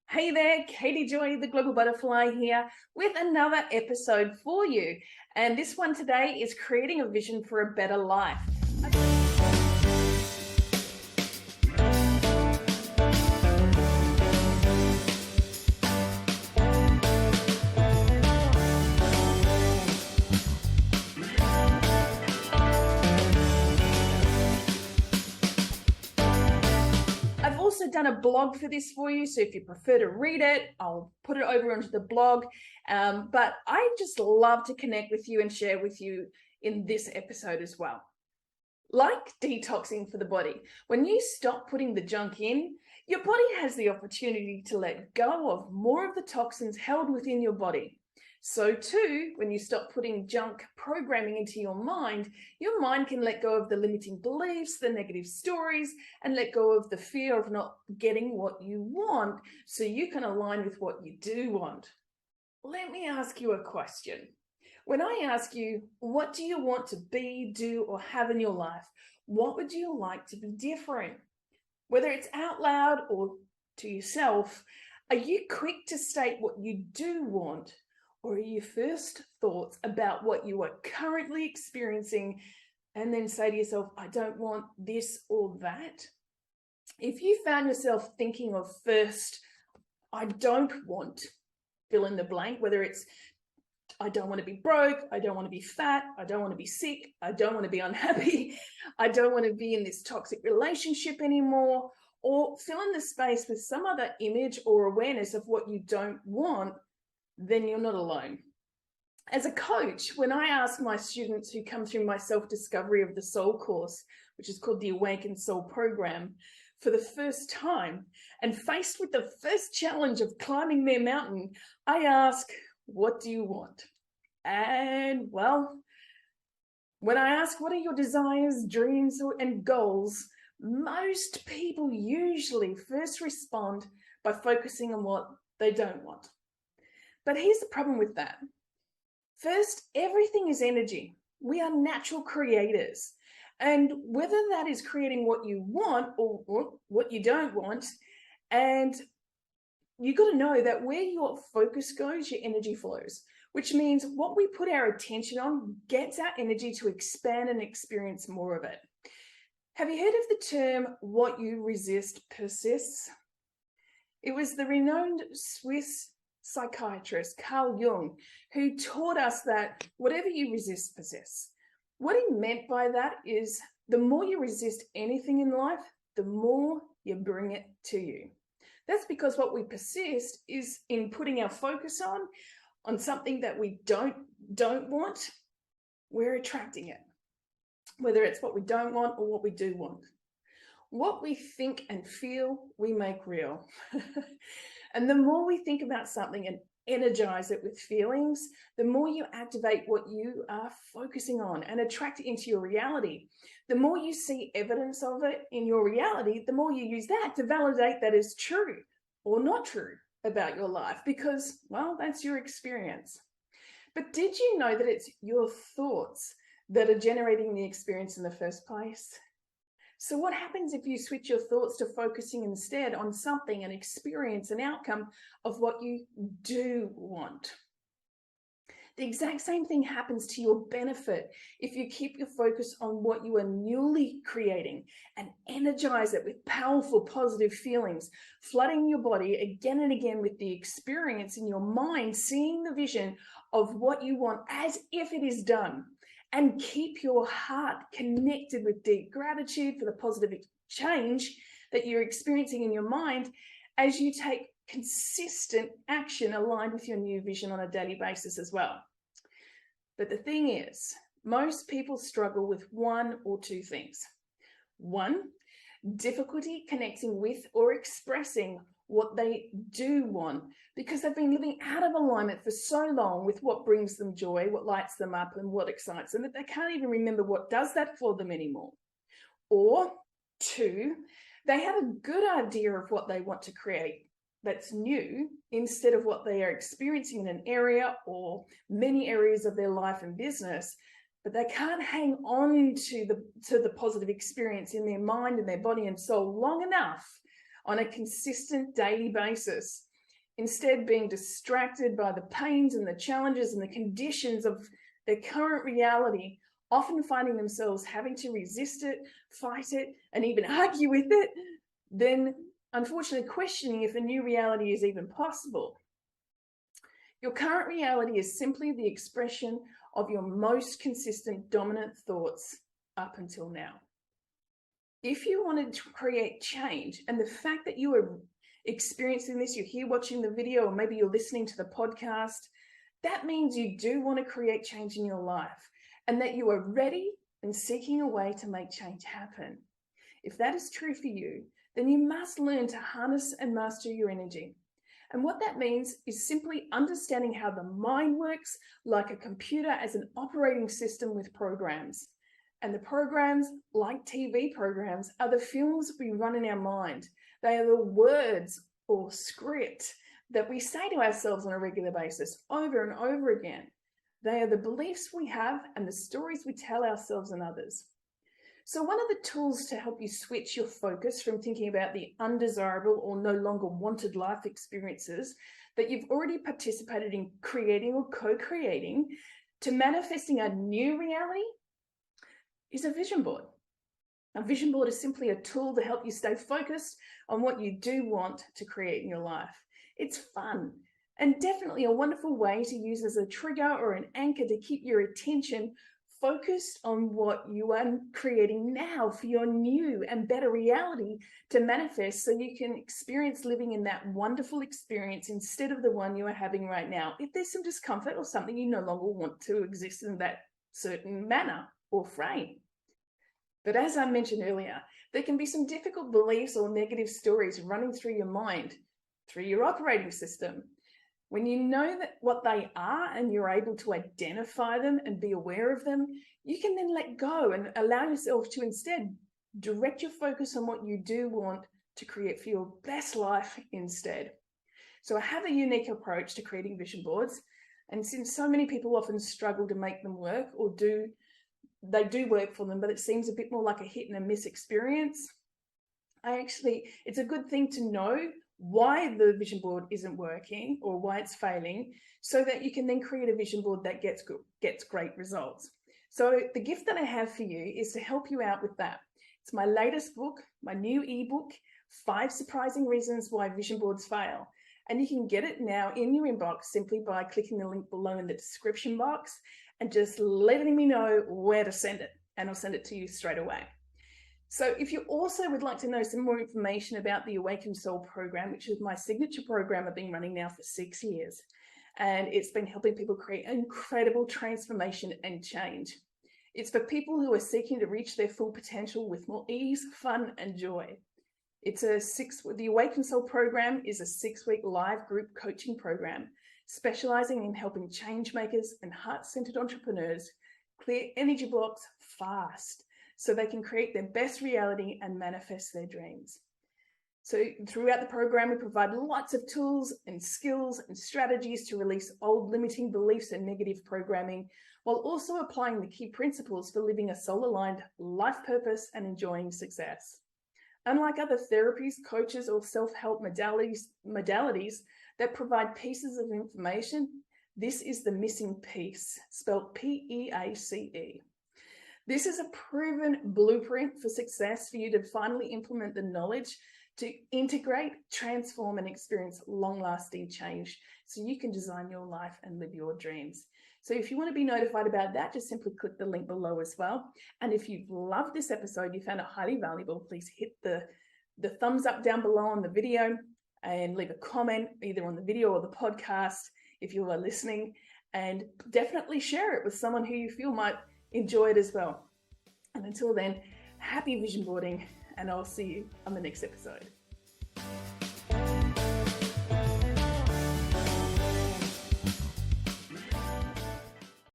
Hey there, Katie Joy, the Global Butterfly here with another episode for you. And this one today is creating a vision for a better life. I've also done a blog for this for you, so if you prefer to read it, I'll put it over onto the blog. But I just love to connect with you and share with you in this episode as well. Like detoxing for the body, when you stop putting the junk in, your body has the opportunity to let go of more of the toxins held within your body. So too, when you stop putting junk programming into your mind can let go of the limiting beliefs, the negative stories, and let go of the fear of not getting what you want, so you can align with what you do want. Let me ask you a question. When I ask you, what do you want to be, do, or have in your life? What would you like to be different? Whether it's out loud or to yourself, are you quick to state what you do want? Or are your first thoughts about what you are currently experiencing and then say to yourself, I don't want this or that? If you found yourself thinking of first, I don't want, fill in the blank, whether it's I don't want to be broke, I don't want to be fat, I don't want to be sick, I don't want to be unhappy, I don't want to be in this toxic relationship anymore, or fill in the space with some other image or awareness of what you don't want, then you're not alone. As a coach, when I ask my students who come through my self-discovery of the soul course, which is called the Awakened Soul program, for the first time, and faced with the first challenge of climbing their mountain, I ask, what do you want? And well, when I ask, what are your desires, dreams, and goals, most people usually first respond by focusing on what they don't want. But here's the problem with that. First, everything is energy. We are natural creators. And whether that is creating what you want or what you don't want, and you got to know that where your focus goes, your energy flows, which means what we put our attention on gets our energy to expand and experience more of it. Have you heard of the term, what you resist persists? It was the renowned Swiss psychiatrist Carl Jung who taught us that whatever you resist persists. What he meant by that is the more you resist anything in life, the more you bring it to you. That's because what we persist is in putting our focus on something that we don't want, we're attracting it. Whether it's what we don't want or what we do want. What we think and feel, we make real. And the more we think about something and energize it with feelings, the more you activate what you are focusing on and attract it into your reality. The more you see evidence of it in your reality, the more you use that to validate that is true or not true about your life, because, well, that's your experience. But did you know that it's your thoughts that are generating the experience in the first place? So what happens if you switch your thoughts to focusing instead on something, an experience, an outcome of what you do want? The exact same thing happens to your benefit if you keep your focus on what you are newly creating and energize it with powerful positive feelings, flooding your body again and again with the experience in your mind, seeing the vision of what you want as if it is done. And keep your heart connected with deep gratitude for the positive change that you're experiencing in your mind as you take consistent action aligned with your new vision on a daily basis as well. But the thing is, most people struggle with one or two things. One, difficulty connecting with or expressing what they do want because they've been living out of alignment for so long with what brings them joy, what lights them up, and what excites them that they can't even remember what does that for them anymore. Or two, they have a good idea of what they want to create that's new instead of what they are experiencing in an area or many areas of their life and business, but they can't hang on to the positive experience in their mind and their body and soul long enough on a consistent daily basis instead being distracted by the pains and the challenges and the conditions of their current reality, often finding themselves having to resist it, fight it, and even argue with it, then unfortunately questioning if a new reality is even possible. Your current reality is simply the expression of your most consistent dominant thoughts up until now. If you wanted to create change, and the fact that you are experiencing this, you're here watching the video, or maybe you're listening to the podcast, that means you do want to create change in your life and that you are ready and seeking a way to make change happen. If that is true for you, then you must learn to harness and master your energy. And what that means is simply understanding how the mind works like a computer as an operating system with programs. And the programs, like TV programs, are the films we run in our mind. They are the words or script that we say to ourselves on a regular basis over and over again. They are the beliefs we have and the stories we tell ourselves and others. So one of the tools to help you switch your focus from thinking about the undesirable or no longer wanted life experiences that you've already participated in creating or co-creating to manifesting a new reality is a vision board. A vision board is simply a tool to help you stay focused on what you do want to create in your life. It's fun and definitely a wonderful way to use as a trigger or an anchor to keep your attention focused on what you are creating now for your new and better reality to manifest, so you can experience living in that wonderful experience instead of the one you are having right now. If there's some discomfort or something you no longer want to exist in that certain manner or frame. But as I mentioned earlier, there can be some difficult beliefs or negative stories running through your mind, through your operating system. When you know that what they are and you're able to identify them and be aware of them, you can then let go and allow yourself to instead direct your focus on what you do want to create for your best life instead. So I have a unique approach to creating vision boards. And since so many people often struggle to make them work, or they do work for them, but it seems a bit more like a hit and a miss experience, it's a good thing to know why the vision board isn't working or why it's failing, so that you can then create a vision board that gets great results. So the gift that I have for you is to help you out with that. It's my latest book, my new ebook, 5 Surprising Reasons Why Vision Boards Fail. And you can get it now in your inbox simply by clicking the link below in the description box and just letting me know where to send it, and I'll send it to you straight away. So if you also would like to know some more information about the Awakened Soul program, which is my signature program I've been running now for 6 years, and it's been helping people create incredible transformation and change. It's for people who are seeking to reach their full potential with more ease, fun, and joy. The Awakened Soul program is a 6-week live group coaching program specializing in helping change makers and heart-centered entrepreneurs clear energy blocks fast, so they can create their best reality and manifest their dreams. So throughout the program, we provide lots of tools and skills and strategies to release old limiting beliefs and negative programming, while also applying the key principles for living a soul-aligned life purpose and enjoying success. Unlike other therapies, coaches, or self-help modalities that provide pieces of information, this is the missing piece, spelled P-E-A-C-E. This is a proven blueprint for success for you to finally implement the knowledge to integrate, transform, and experience long-lasting change so you can design your life and live your dreams. So if you want to be notified about that, just simply click the link below as well. And if you've loved this episode, you found it highly valuable, please hit the thumbs up down below on the video and leave a comment either on the video or the podcast if you are listening, and definitely share it with someone who you feel might enjoy it as well. And until then, happy vision boarding, and I'll see you on the next episode.